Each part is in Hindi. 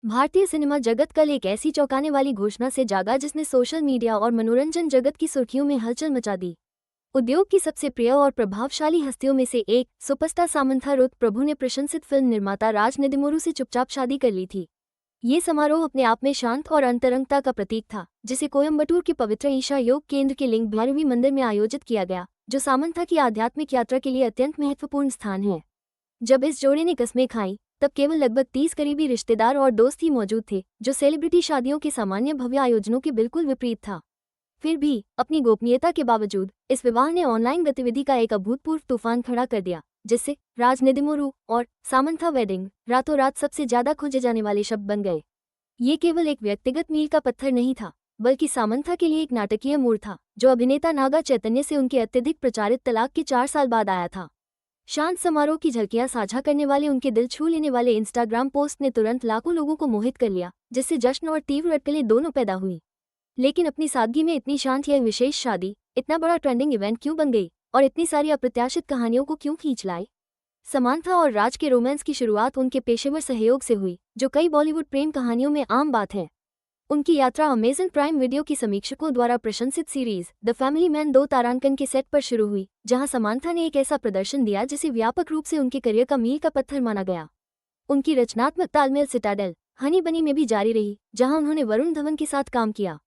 भारतीय सिनेमा जगत कल एक ऐसी चौंकाने वाली घोषणा से जागा जिसने सोशल मीडिया और मनोरंजन जगत की सुर्खियों में हलचल मचा दी। उद्योग की सबसे प्रिय और प्रभावशाली हस्तियों में से एक सुपरस्टार सामंथा रुथ प्रभु ने प्रशंसित फिल्म निर्माता राज निदमुरु से चुपचाप शादी कर ली थी। ये समारोह अपने आप में शांत और अंतरंगता का प्रतीक था, जिसे कोयम्बटूर के पवित्र ईशा योग केंद्र के लिंग भैरवी मंदिर में आयोजित किया गया, जो सामंथा की आध्यात्मिक यात्रा के लिए अत्यंत महत्वपूर्ण स्थान है। जब इस जोड़े ने कस्में खाईं, तब केवल लगभग 30 करीबी रिश्तेदार और दोस्त ही मौजूद थे, जो सेलिब्रिटी शादियों के सामान्य भव्य आयोजनों के बिल्कुल विपरीत था। फिर भी अपनी गोपनीयता के बावजूद इस विवाह ने ऑनलाइन गतिविधि का एक अभूतपूर्व तूफान खड़ा कर दिया, जिससे राज निदमुरु और सामंथा वेडिंग रातों रात सबसे ज्यादा खोजे जाने वाले शब्द बन गए। ये केवल एक व्यक्तिगत मील का पत्थर नहीं था, बल्कि सामंथा के लिए एक नाटकीय मोड़ था, जो अभिनेता नागा चैतन्य से उनके अत्यधिक प्रचारित तलाक के 4 साल बाद आया था। शांत समारोह की झलकियां साझा करने वाले उनके दिल छू लेने वाले इंस्टाग्राम पोस्ट ने तुरंत लाखों लोगों को मोहित कर लिया, जिससे जश्न और तीव्र अटकलें दोनों पैदा हुई। लेकिन अपनी सादगी में इतनी शांत यह विशेष शादी इतना बड़ा ट्रेंडिंग इवेंट क्यों बन गई और इतनी सारी अप्रत्याशित कहानियों को क्यों खींच लाई? समांथा और राज के रोमांस की शुरुआत उनके पेशेवर सहयोग से हुई, जो कई बॉलीवुड प्रेम कहानियों में आम बात है। उनकी यात्रा अमेजन प्राइम वीडियो की समीक्षकों द्वारा प्रशंसित सीरीज द फैमिली मैन 2 तारांकन के सेट पर शुरू हुई, जहां समांथा ने एक ऐसा प्रदर्शन दिया जिसे व्यापक रूप से उनके करियर का मील का पत्थर माना गया। उनकी रचनात्मक तालमेल सिटाडेल हनी बनी में भी जारी रही, जहां उन्होंने वरुण धवन के साथ काम किया।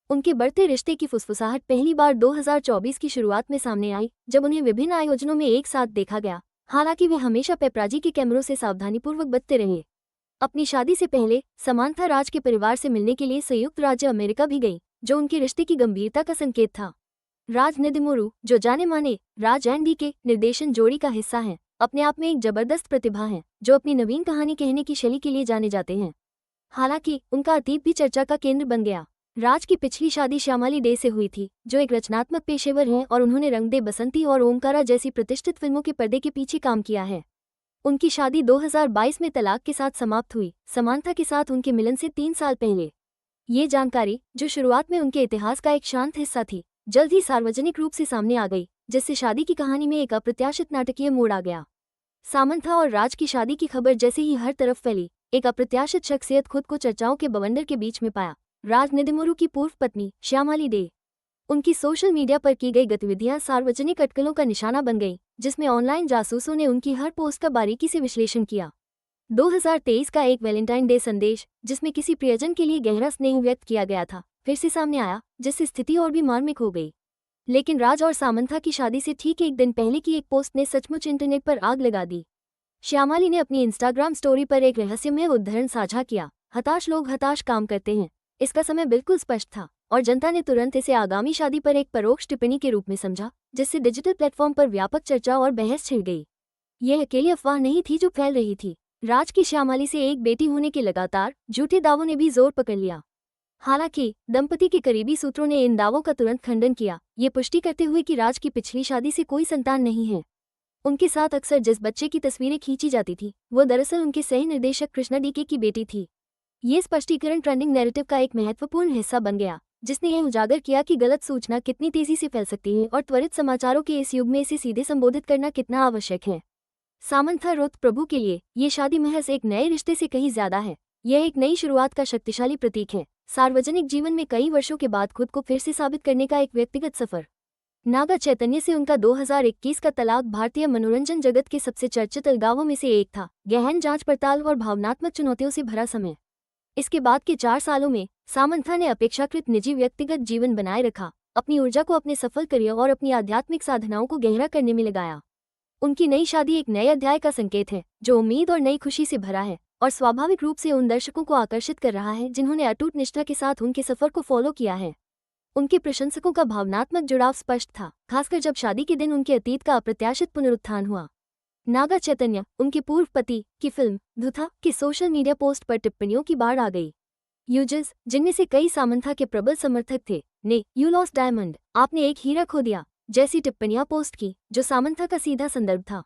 उनके बढ़ते रिश्ते की फुसफुसाहट पहली बार 2024 की शुरुआत में सामने आई, जब उन्हें विभिन्न आयोजनों में एक साथ देखा गया। हालांकि वे हमेशा पेपराजी के कैमरों से सावधानीपूर्वक बचते रहे। अपनी शादी से पहले समांथा राज के परिवार से मिलने के लिए संयुक्त राज्य अमेरिका भी गई, जो उनके रिश्ते की गंभीरता का संकेत था। राज निदमुरु, जो जाने माने राज एंड डी के निर्देशन जोड़ी का हिस्सा हैं, अपने आप में एक जबरदस्त प्रतिभा हैं, जो अपनी नवीन कहानी कहने की शैली के लिए जाने जाते हैं। हालांकि उनका अतीत भी चर्चा का केंद्र बन गया। राज की पिछली शादी श्यामली डे से हुई थी, जो एक रचनात्मक पेशेवर हैं और उन्होंने रंग दे बसंती और ओमकारा जैसी प्रतिष्ठित फिल्मों के पर्दे के पीछे काम किया है। उनकी शादी 2022 में तलाक के साथ समाप्त हुई, समांथा के साथ उनके मिलन से 3 साल पहले। ये जानकारी, जो शुरुआत में उनके इतिहास का एक शांत हिस्सा थी, जल्द ही सार्वजनिक रूप से सामने आ गई, जिससे शादी की कहानी में एक अप्रत्याशित नाटकीय मोड़ आ गया। सामंथा और राज की शादी की खबर जैसे ही हर तरफ फैली, एक अप्रत्याशित शख्सियत खुद को चर्चाओं के बवंडर के बीच में पाया। राज निदमुरु की पूर्व पत्नी श्यामली डे। उनकी सोशल मीडिया पर की गई गतिविधियां सार्वजनिक अटकलों का निशाना बन गईं, जिसमें ऑनलाइन जासूसों ने उनकी हर पोस्ट का बारीकी से विश्लेषण किया। 2023 का एक वैलेंटाइन डे संदेश, जिसमें किसी प्रियजन के लिए गहरा स्नेह व्यक्त किया गया था, फिर से सामने आया, जिससे स्थिति और भी मार्मिक हो गई। लेकिन राज और सामंथा की शादी से ठीक एक दिन पहले की एक पोस्ट ने सचमुच इंटरनेट पर आग लगा दी। श्यामली ने अपनी इंस्टाग्राम स्टोरी पर एक रहस्यमय उद्धरण साझा किया, हताश लोग हताश काम करते हैं। इसका समय बिल्कुल स्पष्ट था और जनता ने तुरंत इसे आगामी शादी पर एक परोक्ष टिप्पणी के रूप में समझा, जिससे डिजिटल प्लेटफॉर्म पर व्यापक चर्चा और बहस छिड़ गई। यह अकेली अफवाह नहीं थी जो फैल रही थी। राज की श्यामली से एक बेटी होने के लगातार झूठे दावों ने भी जोर पकड़ लिया। हालांकि दंपति के करीबी सूत्रों ने इन दावों का तुरंत खंडन किया, ये पुष्टि करते हुए कि राज की पिछली शादी से कोई संतान नहीं है। उनके साथ अक्सर जिस बच्चे की तस्वीरें खींची जाती थी, वो दरअसल उनके सह निर्देशक कृष्णा डीके की बेटी थी। ये स्पष्टीकरण ट्रेंडिंग नैरेटिव का एक महत्वपूर्ण हिस्सा बन गया, जिसने यह उजागर किया कि गलत सूचना कितनी तेजी से फैल सकती है और त्वरित समाचारों के इस युग में इसे सीधे संबोधित करना कितना आवश्यक है। सामंथा रुथ प्रभु के लिए ये शादी महज एक नए रिश्ते से कहीं ज्यादा है। यह एक नई शुरुआत का शक्तिशाली प्रतीक है, सार्वजनिक जीवन में कई वर्षों के बाद खुद को फिर से साबित करने का एक व्यक्तिगत सफर। नागा चैतन्य से उनका 2021 का तलाक भारतीय मनोरंजन जगत के सबसे चर्चित अलगावों में से एक था। गहन जांच पड़ताल और भावनात्मक चुनौतियों से भरा समय। इसके बाद के 4 सालों में सामंथा ने अपेक्षाकृत निजी व्यक्तिगत जीवन बनाए रखा, अपनी ऊर्जा को अपने सफल करियर और अपनी आध्यात्मिक साधनाओं को गहरा करने में लगाया। उनकी नई शादी एक नए अध्याय का संकेत है, जो उम्मीद और नई खुशी से भरा है और स्वाभाविक रूप से उन दर्शकों को आकर्षित कर रहा है जिन्होंने अटूट निष्ठा के साथ उनके सफर को फॉलो किया है। उनके प्रशंसकों का भावनात्मक जुड़ाव स्पष्ट था, खासकर जब शादी के दिन उनके अतीत का अप्रत्याशित पुनरुत्थान हुआ। नागा चैतन्य, उनके पूर्व पति, की फिल्म धुथा के सोशल मीडिया पोस्ट पर टिप्पणियों की बाढ़ आ गई। यूजर्स, जिनमें से कई सामंथा के प्रबल समर्थक थे, ने "यू लॉस्ट डायमंड, आपने एक हीरा खो दिया" जैसी टिप्पणियां पोस्ट की, जो सामंथा का सीधा संदर्भ था।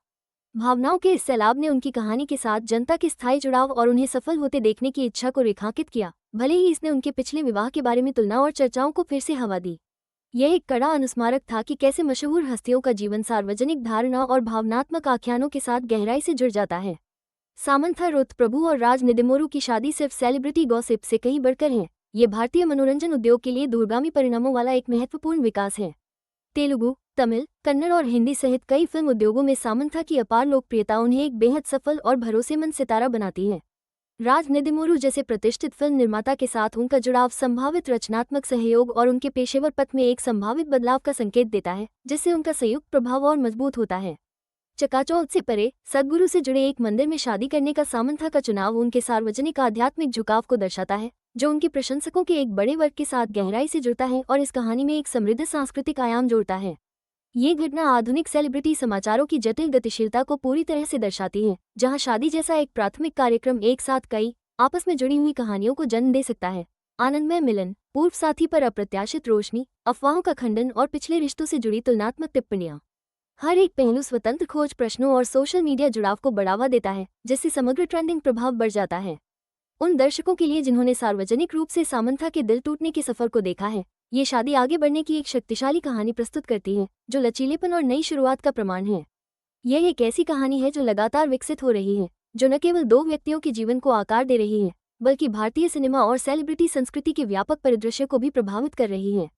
भावनाओं के इस सैलाब ने उनकी कहानी के साथ जनता के स्थायी जुड़ाव और उन्हें सफल होते देखने की इच्छा को रेखांकित किया, भले ही इसने उनके पिछले विवाह के बारे में तुलना और चर्चाओं को फिर से हवा दी। यह एक कड़ा अनुस्मारक था कि कैसे मशहूर हस्तियों का जीवन सार्वजनिक धारणा और भावनात्मक आख्यानों के साथ गहराई से जुड़ जाता है। सामंथा रुथ प्रभु और राज निदिमोरू की शादी सिर्फ सेलिब्रिटी गॉसिप से कहीं बढ़कर है। ये भारतीय मनोरंजन उद्योग के लिए दूरगामी परिणामों वाला एक महत्वपूर्ण विकास है। तेलुगु, तमिल, कन्नड़ और हिंदी सहित कई फिल्म उद्योगों में सामंथा की अपार लोकप्रियता उन्हें एक बेहद सफल और भरोसेमंद सितारा बनाती है। राज निदिमोरू जैसे प्रतिष्ठित फिल्म निर्माता के साथ उनका जुड़ाव संभावित रचनात्मक सहयोग और उनके पेशेवर पथ में एक संभावित बदलाव का संकेत देता है, जिससे उनका संयुक्त प्रभाव और मजबूत होता है। चकाचौंध से परे सद्गुरु से जुड़े एक मंदिर में शादी करने का सामंथा का चुनाव उनके सार्वजनिक आध्यात्मिक झुकाव को दर्शाता है, जो उनके प्रशंसकों के एक बड़े वर्ग के साथ गहराई से जुड़ता है और इस कहानी में एक समृद्ध सांस्कृतिक आयाम जोड़ता है। ये घटना आधुनिक सेलिब्रिटी समाचारों की जटिल गतिशीलता को पूरी तरह से दर्शाती है, जहां शादी जैसा एक प्राथमिक कार्यक्रम एक साथ कई आपस में जुड़ी हुई कहानियों को जन्म दे सकता है। आनंदमय मिलन, पूर्व साथी पर अप्रत्याशित रोशनी, अफवाहों का खंडन और पिछले रिश्तों से जुड़ी तुलनात्मक टिप्पणियां। हर एक पहलू स्वतंत्र खोज प्रश्नों और सोशल मीडिया जुड़ाव को बढ़ावा देता है, जिससे समग्र ट्रेंडिंग प्रभाव बढ़ जाता है। उन दर्शकों के लिए जिन्होंने सार्वजनिक रूप से सामंथा के दिल टूटने के सफर को देखा है, ये शादी आगे बढ़ने की एक शक्तिशाली कहानी प्रस्तुत करती है, जो लचीलेपन और नई शुरुआत का प्रमाण है। यह एक ऐसी कहानी है जो लगातार विकसित हो रही है, जो न केवल दो व्यक्तियों के जीवन को आकार दे रही है, बल्कि भारतीय सिनेमा और सेलिब्रिटी संस्कृति के व्यापक परिदृश्य को भी प्रभावित कर रही है।